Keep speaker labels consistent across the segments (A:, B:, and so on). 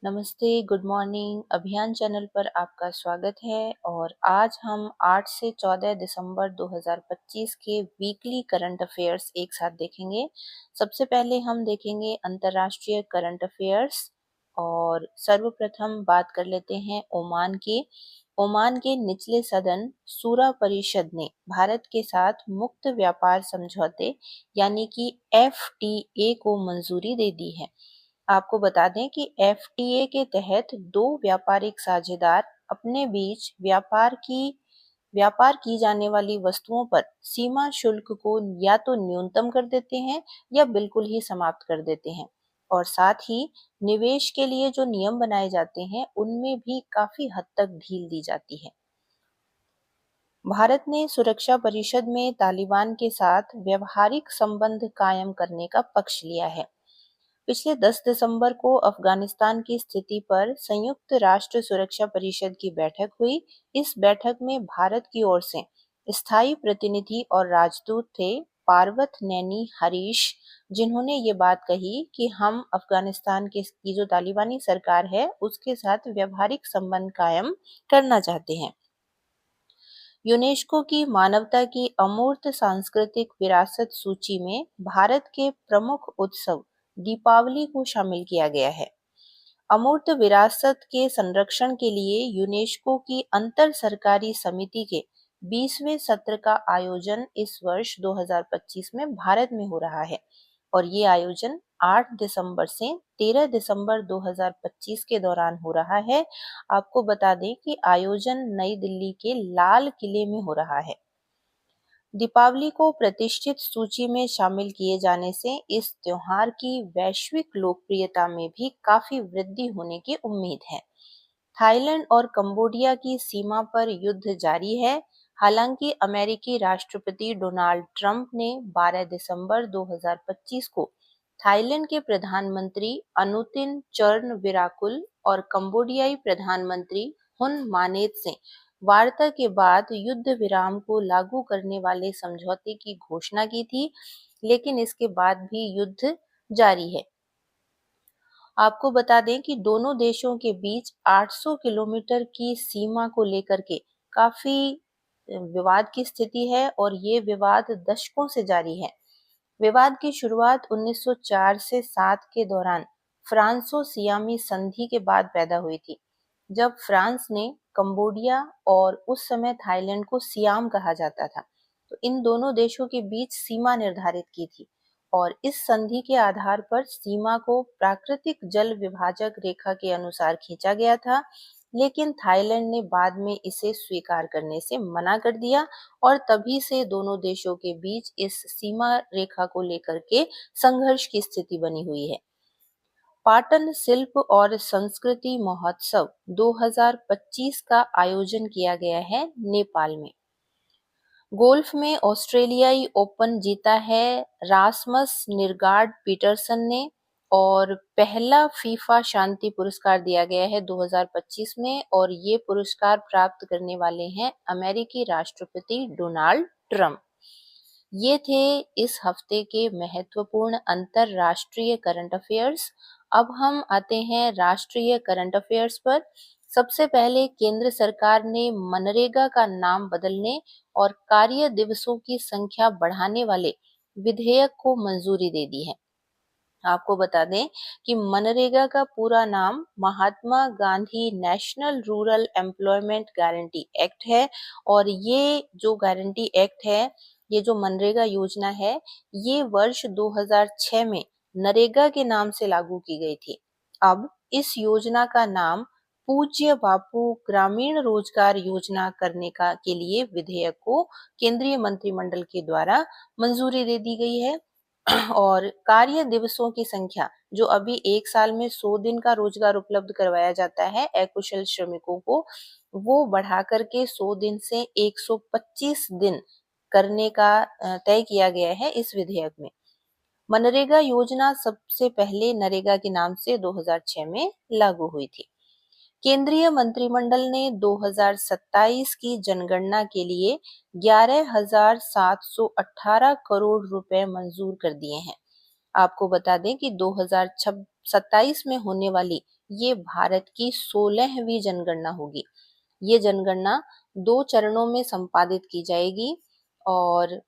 A: नमस्ते, good morning. अभियान channel पर आपका स्वागत है और आज हम 8 से 14 दिसंबर 2025 के वीकली करंट अफेयर्स एक साथ देखेंगे। सबसे पहले हम देखेंगे अंतर्राष्ट्रीय करंट अफेयर्स और सर्वप्रथम बात कर लेते हैं ओमान की। ओमान के निचले सदन सूरा परिषद ने भारत के साथ मुक्त व्यापार समझौते यानी कि एफटीए को मंजूरी दे दी है। आपको बता दें कि एफटीए के तहत दो व्यापारिक साझेदार अपने बीच व्यापार की जाने वाली वस्तुओं पर सीमा शुल्क को या तो न्यूनतम कर देते हैं या बिल्कुल ही समाप्त कर देते हैं और साथ ही निवेश के लिए जो नियम बनाए जाते हैं उनमें भी काफी हद तक ढील दी जाती है। भारत ने सुरक्षा परिषद में तालिबान के साथ व्यवहारिक संबंध कायम करने का पक्ष लिया है। पिछले 10 दिसंबर को अफगानिस्तान की स्थिति पर संयुक्त राष्ट्र सुरक्षा परिषद की बैठक हुई। इस बैठक में भारत की ओर से स्थायी प्रतिनिधि और राजदूत थे पार्वत नैनी हरीश, जिन्होंने ये बात कही कि हम अफगानिस्तान की जो तालिबानी सरकार है उसके साथ व्यवहारिक संबंध कायम करना चाहते हैं। यूनेस्को की मानवता की अमूर्त सांस्कृतिक विरासत सूची में भारत के प्रमुख उत्सव दीपावली को शामिल किया गया है। अमूर्त विरासत के संरक्षण के लिए यूनेस्को की अंतर सरकारी समिति के 20वें सत्र का आयोजन इस वर्ष 2025 में भारत में हो रहा है और ये आयोजन 8 दिसंबर से 13 दिसंबर 2025 के दौरान हो रहा है। आपको बता दें कि आयोजन नई दिल्ली के लाल किले में हो रहा है। दीपावली को प्रतिष्ठित सूची में शामिल किए जाने से इस त्योहार की वैश्विक लोकप्रियता में भी काफी वृद्धि होने की उम्मीद है। थाईलैंड और कंबोडिया की सीमा पर युद्ध जारी है। हालांकि अमेरिकी राष्ट्रपति डोनाल्ड ट्रंप ने 12 दिसंबर 2025 को थाईलैंड के प्रधानमंत्री अनुतिन चर्नविराकुल और कंबोडियाई प्रधानमंत्री हुन मानेत से वार्ता के बाद युद्ध विराम को लागू करने वाले समझौते की घोषणा की थी, लेकिन इसके बाद भी युद्ध जारी है। आपको बता दें कि दोनों देशों के बीच 800 किलोमीटर की सीमा को लेकर के काफी विवाद की स्थिति है और ये विवाद दशकों से जारी है। विवाद की शुरुआत 1904 से 7 के दौरान फ्रांसो सियामी संधि के बाद पैदा हुई थी, जब फ्रांस ने कंबोडिया और उस समय थाईलैंड को सियाम कहा जाता था, तो इन दोनों देशों के बीच सीमा निर्धारित की थी और इस संधि के आधार पर सीमा को प्राकृतिक जल विभाजक रेखा के अनुसार खींचा गया था, लेकिन थाईलैंड ने बाद में इसे स्वीकार करने से मना कर दिया और तभी से दोनों देशों के बीच इस सीमा रेखा को लेकर के संघर्ष की स्थिति बनी हुई है। पाटन शिल्प और संस्कृति महोत्सव 2025 का आयोजन किया गया है नेपाल में। गोल्फ में ऑस्ट्रेलियाई ओपन जीता है रासमस निरगार्ड पीटरसन ने और पहला फीफा शांति पुरस्कार दिया गया है 2025 में और ये पुरस्कार प्राप्त करने वाले हैं अमेरिकी राष्ट्रपति डोनाल्ड ट्रंप। ये थे इस हफ्ते के महत्वपूर्ण अंतरराष्ट्रीय करंट अफेयर्स। अब हम आते हैं राष्ट्रीय करंट अफेयर्स पर। सबसे पहले केंद्र सरकार ने मनरेगा का नाम बदलने और कार्य दिवसों की संख्या बढ़ाने वाले विधेयक को मंजूरी दे दी है। आपको बता दें कि मनरेगा का पूरा नाम Mahatma Gandhi national rural employment guarantee act है और ये जो गारंटी एक्ट है, ये जो मनरेगा योजना है, ये वर्ष 2006 में नरेगा के नाम से लागू की गई थी। अब इस योजना का नाम पूज्य बापू ग्रामीण रोजगार योजना करने का के लिए विधेयक को केंद्रीय मंत्रिमंडल के द्वारा मंजूरी दे दी गई है और कार्य दिवसों की संख्या जो अभी एक साल में 100 दिन का रोजगार उपलब्ध करवाया जाता है अकुशल श्रमिकों को, वो बढ़ा करके 100 दिन से 125 दिन करने का तय किया गया है इस विधेयक में। मनरेगा योजना सबसे पहले नरेगा के नाम से 2006 में लागू हुई थी। केंद्रीय मंत्रिमंडल ने 2027 की जनगणना के लिए 11,718 करोड़ रुपए मंजूर कर दिए हैं। आपको बता दें कि 2027 में होने वाली ये भारत की 16वीं जनगणना होगी। ये जनगणना 2 चरणों में संपादित की जाएगी और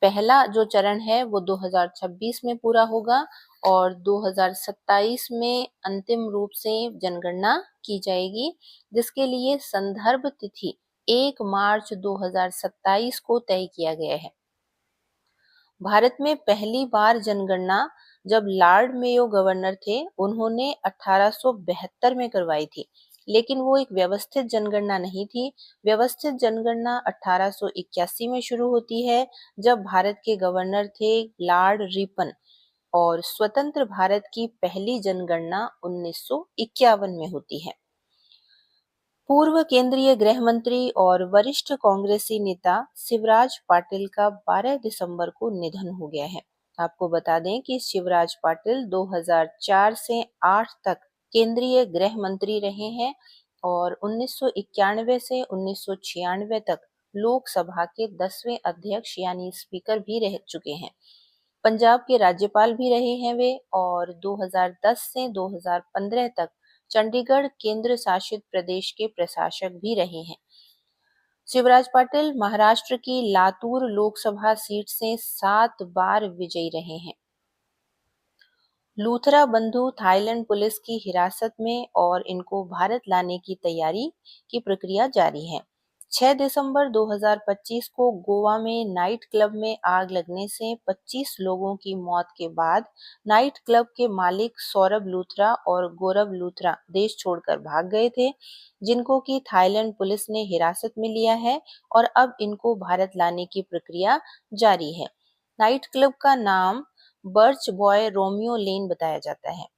A: पहला जो चरण है वो 2026 में पूरा होगा और 2027 में अंतिम रूप से जनगणना की जाएगी, जिसके लिए संदर्भ तिथि 1 मार्च 2027 को तय किया गया है। भारत में पहली बार जनगणना जब लॉर्ड मेयो गवर्नर थे, उन्होंने 1872 में करवाई थी, लेकिन वो एक व्यवस्थित जनगणना नहीं थी। व्यवस्थित जनगणना 1881 में शुरू होती है, जब भारत के गवर्नर थे लॉर्ड रिपन, और स्वतंत्र भारत की पहली जनगणना 1951 में होती है। पूर्व केंद्रीय गृह मंत्री और वरिष्ठ कांग्रेसी नेता शिवराज पाटिल का 12 दिसंबर को निधन हो गया है। आपको बता दें कि शिवराज पाटिल 2004 से 8 तक केंद्रीय गृह मंत्री रहे हैं और 1991 से 1996 तक लोकसभा के 10वें अध्यक्ष यानी स्पीकर भी रह चुके हैं। पंजाब के राज्यपाल भी रहे हैं वे, और 2010 से 2015 तक चंडीगढ़ केंद्र शासित प्रदेश के प्रशासक भी रहे हैं। शिवराज पाटिल महाराष्ट्र की लातूर लोकसभा सीट से 7 बार विजयी रहे हैं। लूथरा बंधु थाईलैंड पुलिस की हिरासत में और इनको भारत लाने की तैयारी की प्रक्रिया जारी है। 6 दिसंबर 2025 को गोवा में नाइट क्लब में आग लगने से 25 लोगों की मौत के बाद नाइट क्लब के मालिक सौरभ लूथरा और गौरव लूथरा देश छोड़कर भाग गए थे, जिनको की थाईलैंड पुलिस ने हिरासत में लिया है और अब इनको भारत लाने की प्रक्रिया जारी है। नाइट क्लब का नाम बर्च बॉय रोमियो लेन बताया जाता है।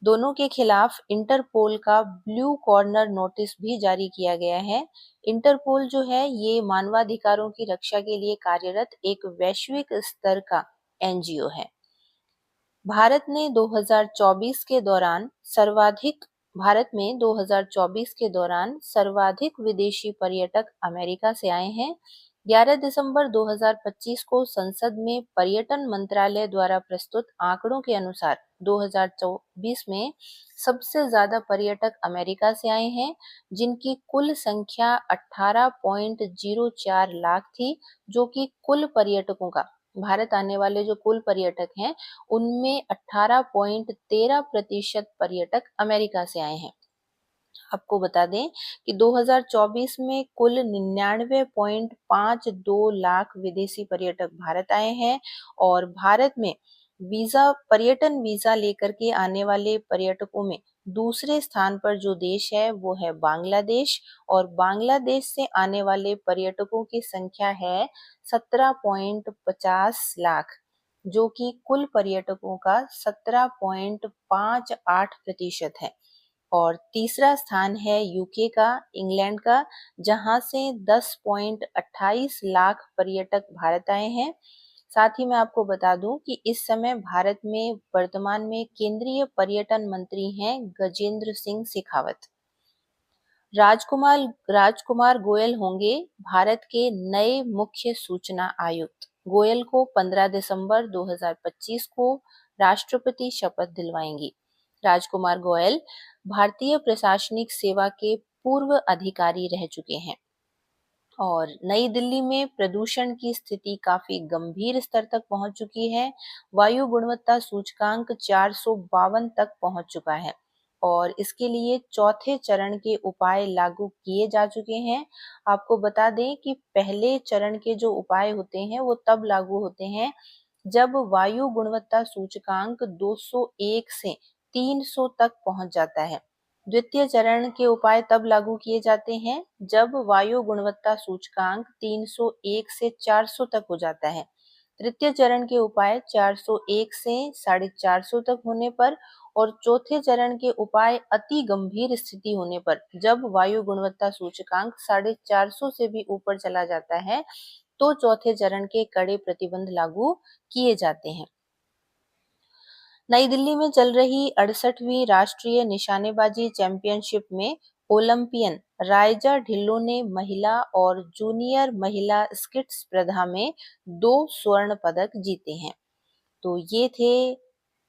A: दोनों के खिलाफ इंटरपोल का ब्लू कॉर्नर नोटिस भी जारी किया गया है। इंटरपोल जो है ये मानवाधिकारों की रक्षा के लिए कार्यरत एक वैश्विक स्तर का एनजीओ है। भारत ने 2024 के दौरान सर्वाधिक विदेशी पर्यटक अमेरिका से आए हैं। 11 दिसंबर 2025 को संसद में पर्यटन मंत्रालय द्वारा प्रस्तुत आंकड़ों के अनुसार 2024 में सबसे ज्यादा पर्यटक अमेरिका से आए हैं, जिनकी कुल संख्या 18.04 लाख थी, जो कि कुल पर्यटकों का भारत आने वाले जो कुल पर्यटक हैं उनमें 18.13% पर्यटक अमेरिका से आए हैं। आपको बता दें कि 2024 में कुल 99.52 लाख विदेशी पर्यटक भारत आए हैं और भारत में पर्यटन वीजा लेकर के आने वाले पर्यटकों में दूसरे स्थान पर जो देश है वो है बांग्लादेश, और बांग्लादेश से आने वाले पर्यटकों की संख्या है 17.50 लाख, जो कि कुल पर्यटकों का 17.58% है। और तीसरा स्थान है यूके का, इंग्लैंड का, जहां से 10.28 लाख पर्यटक भारत आए हैं। साथ ही मैं आपको बता दूं कि इस समय भारत में वर्तमान में केंद्रीय पर्यटन मंत्री हैं गजेंद्र सिंह शेखावत। राजकुमार गोयल होंगे भारत के नए मुख्य सूचना आयुक्त। गोयल को 15 दिसंबर 2025 को राष्ट्रपति शपथ दिलवाएंगी। राजकुमार गोयल भारतीय प्रशासनिक सेवा के पूर्व अधिकारी रह चुके हैं और नई दिल्ली में प्रदूषण की स्थिति काफी गंभीर स्तर तक पहुंच चुकी है। वायु गुणवत्ता सूचकांक 452 तक पहुंच चुका है और इसके लिए चौथे चरण के उपाय लागू किए जा चुके हैं। आपको बता दें कि पहले चरण के जो उपाय होते हैं वो तब लागू होते हैं जब वायु गुणवत्ता सूचकांक 201 से 300 तक पहुंच जाता है। द्वितीय चरण के उपाय तब लागू किए जाते हैं जब वायु गुणवत्ता सूचकांक 301 से 400 तक हो जाता है। तृतीय चरण के उपाय 401 से 450 तक होने पर, और चौथे चरण के उपाय अति गंभीर स्थिति होने पर, जब वायु गुणवत्ता सूचकांक 450 से भी ऊपर चला जाता है, तो चौथे चरण के कड़े प्रतिबंध लागू किए जाते हैं। नई दिल्ली में चल रही 68वीं राष्ट्रीय निशानेबाजी चैंपियनशिप में ओलंपियन राइजा ढिल्लों ने महिला और जूनियर महिला स्किट स्पर्धा में 2 स्वर्ण पदक जीते हैं। तो ये थे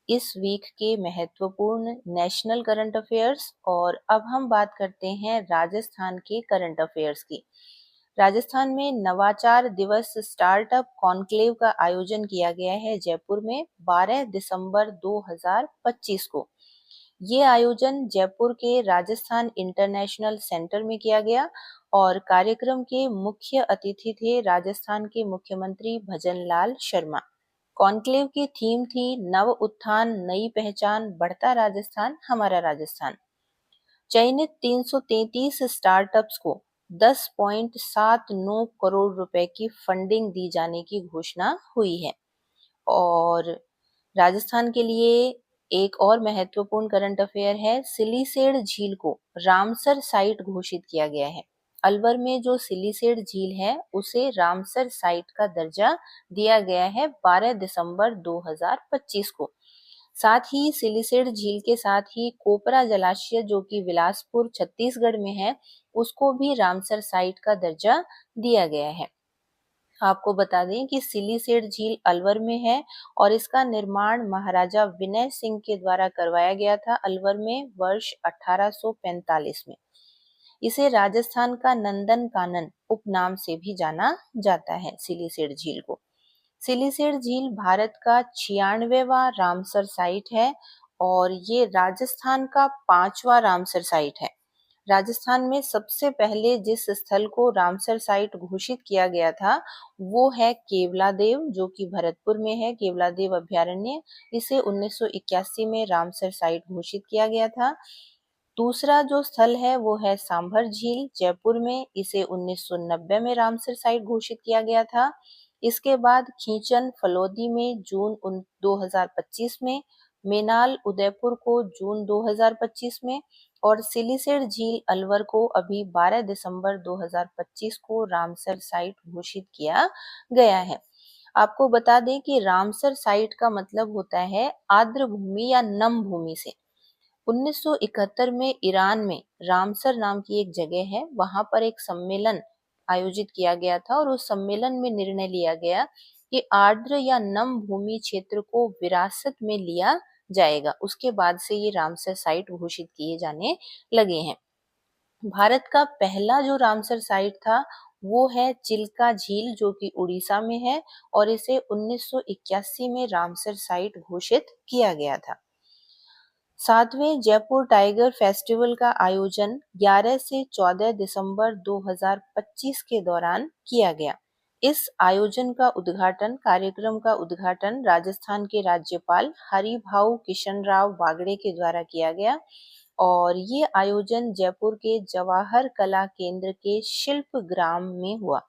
A: इस वीक के महत्वपूर्ण नेशनल करंट अफेयर्स। और अब हम बात करते हैं राजस्थान के करंट अफेयर्स की। राजस्थान में नवाचार दिवस स्टार्टअप कॉन्क्लेव का आयोजन किया गया है जयपुर में 12 दिसंबर 2025 को। ये आयोजन जयपुर के राजस्थान इंटरनेशनल सेंटर में किया गया और कार्यक्रम के मुख्य अतिथि थे राजस्थान के मुख्यमंत्री भजन लाल शर्मा। कॉन्क्लेव की थीम थी नव उत्थान नई पहचान बढ़ता राजस्थान हमारा राजस्थान। चयनित 333 स्टार्टअप्स को 10.79 करोड़ रुपए की फंडिंग दी जाने की घोषणा हुई है। और राजस्थान के लिए एक और महत्वपूर्ण करंट अफेयर है, सिलीसेड झील को रामसर साइट घोषित किया गया है। अलवर में जो सिलीसेड झील है उसे रामसर साइट का दर्जा दिया गया है 12 दिसंबर 2025 को। साथ ही सिलीसेड झील के साथ ही कोपरा जलाशय जो कि बिलासपुर छत्तीसगढ़ में है, उसको भी रामसर साइट का दर्जा दिया गया है। आपको बता दें कि सिलीसेड झील अलवर में है और इसका निर्माण महाराजा विनय सिंह के द्वारा करवाया गया था अलवर में वर्ष 1845 में। इसे राजस्थान का नंदन कानन उपनाम से भी जाना जाता है सिलीसेड झील को। सिलीसेड झील भारत का 96वां रामसर साइट है और ये राजस्थान का 5वां रामसर साइट है। राजस्थान में सबसे पहले जिस स्थल को रामसर साइट घोषित किया गया था वो है केवलादेव जो कि भरतपुर में है, केवलादेव अभयारण्य। इसे 1981 में रामसर साइट घोषित किया गया था। दूसरा जो स्थल है वो है सांभर झील जयपुर में, इसे 1990 में रामसर साइट घोषित किया गया था। इसके बाद खींचन फलोदी में जून 2025 में, मेनाल उदयपुर को जून 2025 में और सिलीसेड झील अलवर को अभी 12 दिसंबर 2025 को रामसर साइट घोषित किया गया है। आपको बता दें कि रामसर साइट का मतलब होता है आर्द्र भूमि या नम भूमि से। 1971 में ईरान में रामसर नाम की एक जगह है, वहां पर एक सम्मेलन आयोजित किया गया था और उस सम्मेलन में निर्णय लिया गया कि आर्द्र या नम भूमि क्षेत्र को विरासत में लिया जाएगा। उसके बाद से ये रामसर साइट घोषित किए जाने लगे हैं। भारत का पहला जो रामसर साइट था वो है चिल्का झील जो कि उड़ीसा में है और इसे 1981 में रामसर साइट घोषित किया गया था। 7वें जयपुर टाइगर फेस्टिवल का आयोजन 11 से 14 दिसंबर 2025 के दौरान किया गया। इस आयोजन का कार्यक्रम का उद्घाटन राजस्थान के राज्यपाल हरिभाऊ किशन-राव बागड़े के द्वारा किया गया और ये आयोजन जयपुर के जवाहर कला केंद्र के शिल्प ग्राम में हुआ।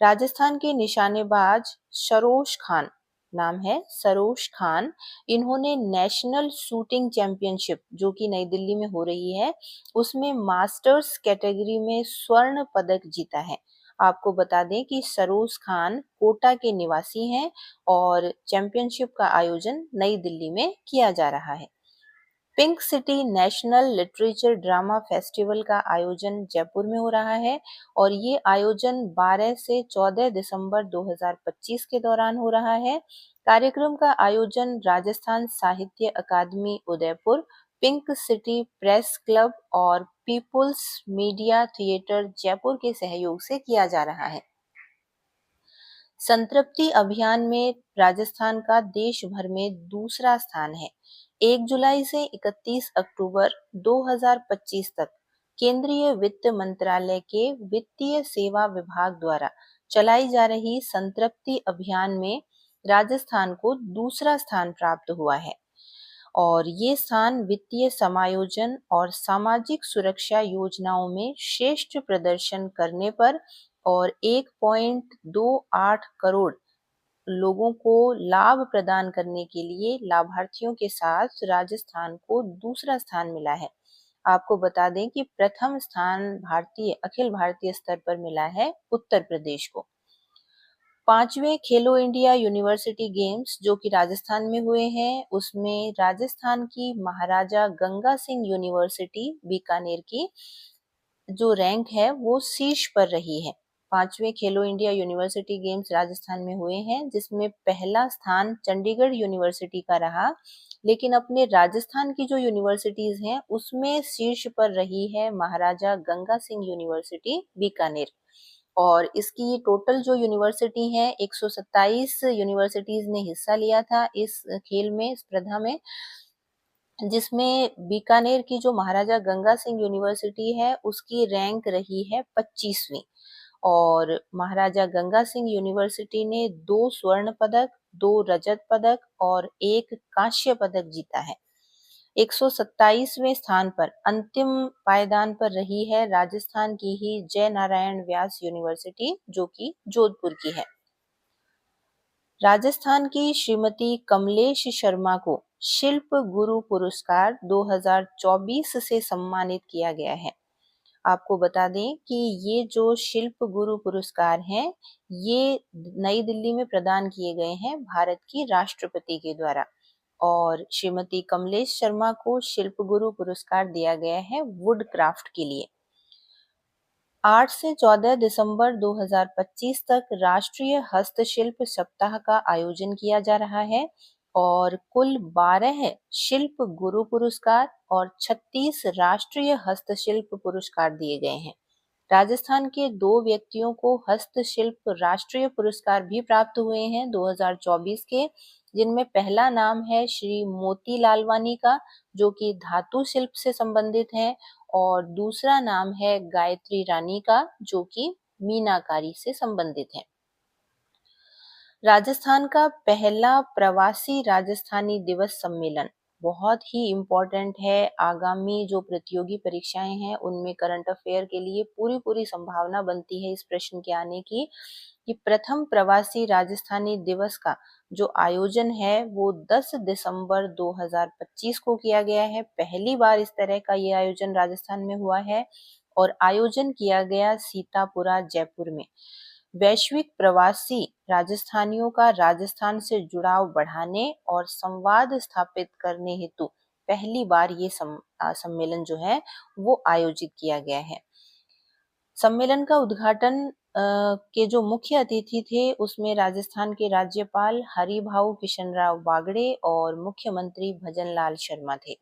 A: राजस्थान के निशानेबाज सरोज खान, नाम है सरोज खान, इन्होंने नेशनल शूटिंग चैंपियनशिप जो कि नई दिल्ली में हो रही है उसमें मास्टर्स कैटेगरी में स्वर्ण पदक जीता है। आपको बता दें कि सरोज खान कोटा के निवासी हैं और चैंपियनशिप का आयोजन नई दिल्ली में किया जा रहा है। Pink city national literature drama festival का आयोजन जयपुर में हो रहा है और ये आयोजन 12 से 14 दिसंबर 2025 के दौरान हो रहा है। कार्यक्रम का आयोजन Rajasthan Sahitya Akademi Udaipur, pink city press club और पीपुल्स मीडिया थिएटर जयपुर के सहयोग से किया जा रहा है। संतृप्ति अभियान में राजस्थान का देश भर में दूसरा स्थान है। 1 जुलाई से 31 अक्टूबर 2025 तक केंद्रीय वित्त मंत्रालय के वित्तीय सेवा विभाग द्वारा चलाई जा रही संतृप्ति अभियान में राजस्थान को दूसरा स्थान प्राप्त हुआ है और ये स्थान वित्तीय समायोजन और सामाजिक सुरक्षा योजनाओं में श्रेष्ठ प्रदर्शन करने पर और 1.28 करोड़ लोगों को लाभ प्रदान करने के लिए लाभार्थियों के साथ राजस्थान को दूसरा स्थान मिला है। आपको बता दें कि प्रथम स्थान अखिल भारतीय स्तर पर मिला है उत्तर प्रदेश को। 5वें खेलो इंडिया यूनिवर्सिटी गेम्स जो कि राजस्थान में हुए हैं उसमें राजस्थान की महाराजा गंगा सिंह यूनिवर्सिटी बीकानेर की जो रैंक है वो शीर्ष पर रही है। 5वें खेलो इंडिया यूनिवर्सिटी गेम्स राजस्थान में हुए हैं, जिसमें पहला स्थान चंडीगढ़ यूनिवर्सिटी का रहा, लेकिन अपने राजस्थान की जो यूनिवर्सिटीज हैं उसमें शीर्ष पर रही है महाराजा गंगा सिंह यूनिवर्सिटी बीकानेर। और इसकी टोटल जो यूनिवर्सिटी है 127 यूनिवर्सिटीज ने हिस्सा लिया था इस खेल में, स्पर्धा में, जिसमें बीकानेर की जो महाराजा गंगा सिंह यूनिवर्सिटी है उसकी रैंक रही है 25वीं। और महाराजा गंगा सिंह यूनिवर्सिटी ने 2 स्वर्ण पदक, 2 रजत पदक और 1 कांस्य पदक जीता है। 127वें स्थान पर अंतिम पायदान पर रही है राजस्थान की ही जय नारायण व्यास यूनिवर्सिटी, जो कि जोधपुर की है। राजस्थान की श्रीमती कमलेश शर्मा को शिल्प गुरु पुरस्कार 2024 से सम्मानित किया गया है। आपको बता दें कि ये जो शिल्प गुरु पुरस्कार हैं, ये नई दिल्ली में प्रदान किए गए हैं भारत की राष्ट्रपति के द्वारा। और श्रीमती कमलेश शर्मा को शिल्प गुरु पुरस्कार दिया गया है वुड क्राफ्ट के लिए। 8 से 14 दिसंबर 2025 तक राष्ट्रीय हस्तशिल्प सप्ताह का आयोजन किया जा रहा है और कुल 12 शिल्प गुरु पुरस्कार और 36 राष्ट्रीय हस्तशिल्प पुरस्कार दिए गए हैं। राजस्थान के 2 व्यक्तियों को हस्तशिल्प राष्ट्रीय पुरस्कार भी प्राप्त हुए हैं 2024 के, जिनमें पहला नाम है श्री मोती लालवानी का, जो कि धातु शिल्प से संबंधित है, और दूसरा नाम है गायत्री रानी का, जो कि मीनाकारी से संबंधित है। राजस्थान का पहला प्रवासी राजस्थानी दिवस सम्मेलन बहुत ही इम्पोर्टेंट है। आगामी जो प्रतियोगी परीक्षाएं हैं उनमें करंट अफेयर के लिए पूरी संभावना बनती है इस प्रश्न के आने की कि प्रथम प्रवासी राजस्थानी दिवस का जो आयोजन है वो 10 दिसंबर 2025 को किया गया है। पहली बार इस तरह का ये आयोजन राजस्थान में हुआ है और आयोजन किया गया सीतापुरा, जयपुर में। वैश्विक प्रवासी राजस्थानियों का राजस्थान से जुड़ाव बढ़ाने और संवाद स्थापित करने हेतु पहली बार ये सम्मेलन जो है वो आयोजित किया गया है। सम्मेलन का उद्घाटन के जो मुख्य अतिथि थे उसमें राजस्थान के राज्यपाल हरिभाऊ किशनराव बागड़े और मुख्यमंत्री भजनलाल शर्मा थे।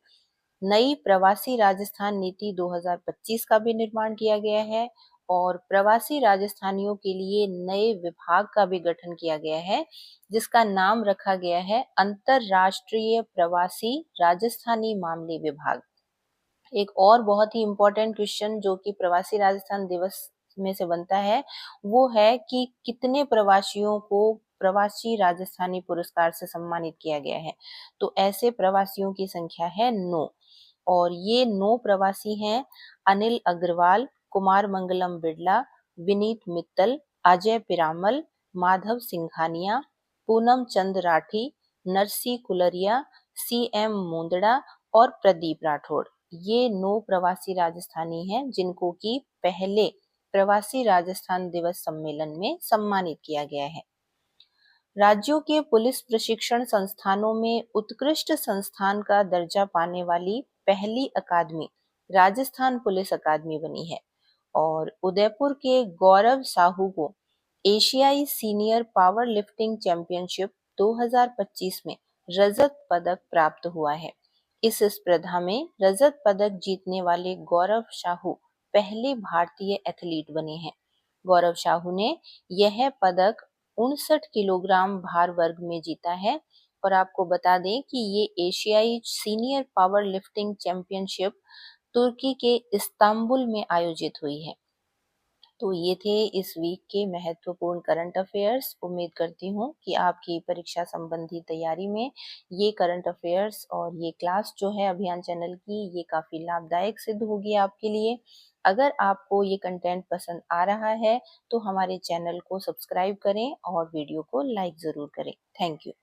A: नई प्रवासी राजस्थान नीति 2025 का भी निर्माण किया गया है और प्रवासी राजस्थानियों के लिए नए विभाग का भी गठन किया गया है, जिसका नाम रखा गया है अंतरराष्ट्रीय प्रवासी राजस्थानी मामले विभाग। एक और बहुत ही इम्पोर्टेंट क्वेश्चन जो कि प्रवासी राजस्थान दिवस में से बनता है वो है कि कितने प्रवासियों को प्रवासी राजस्थानी पुरस्कार से सम्मानित किया गया है। तो ऐसे प्रवासियों की संख्या है 9 और ये 9 प्रवासी हैं अनिल अग्रवाल, कुमार मंगलम बिड़ला, विनीत मित्तल, अजय पिरामल, माधव सिंघानिया, पूनम चंद राठी, नरसी कुलरिया, CM मुंदड़ा और प्रदीप राठौड़। ये 9 प्रवासी राजस्थानी हैं जिनको कि पहले प्रवासी राजस्थान दिवस सम्मेलन में सम्मानित किया गया है। राज्यों के पुलिस प्रशिक्षण संस्थानों में उत्कृष्ट संस्थान का दर्जा पाने वाली पहली अकादमी राजस्थान पुलिस अकादमी बनी है और उदयपुर के गौरव साहू को एशियाई सीनियर पावर लिफ्टिंग चैंपियनशिप 2025 में रजत पदक प्राप्त हुआ है। इस स्पर्धा में रजत पदक जीतने वाले गौरव साहू पहले भारतीय एथलीट बने हैं। गौरव साहू ने यह पदक 59 किलोग्राम भार वर्ग में जीता है और आपको बता दें कि ये एशियाई सीनियर पावर लिफ्टिंग चैंपियनशिप तुर्की के इस्तांबुल में आयोजित हुई है। तो ये थे इस वीक के महत्वपूर्ण करंट अफेयर्स। उम्मीद करती हूँ कि आपकी परीक्षा संबंधी तैयारी में ये करंट अफेयर्स और ये क्लास जो है अभियान चैनल की ये काफ़ी लाभदायक सिद्ध होगी आपके लिए। अगर आपको ये कंटेंट पसंद आ रहा है तो हमारे चैनल को सब्सक्राइब करें और वीडियो को लाइक ज़रूर करें। Thank you.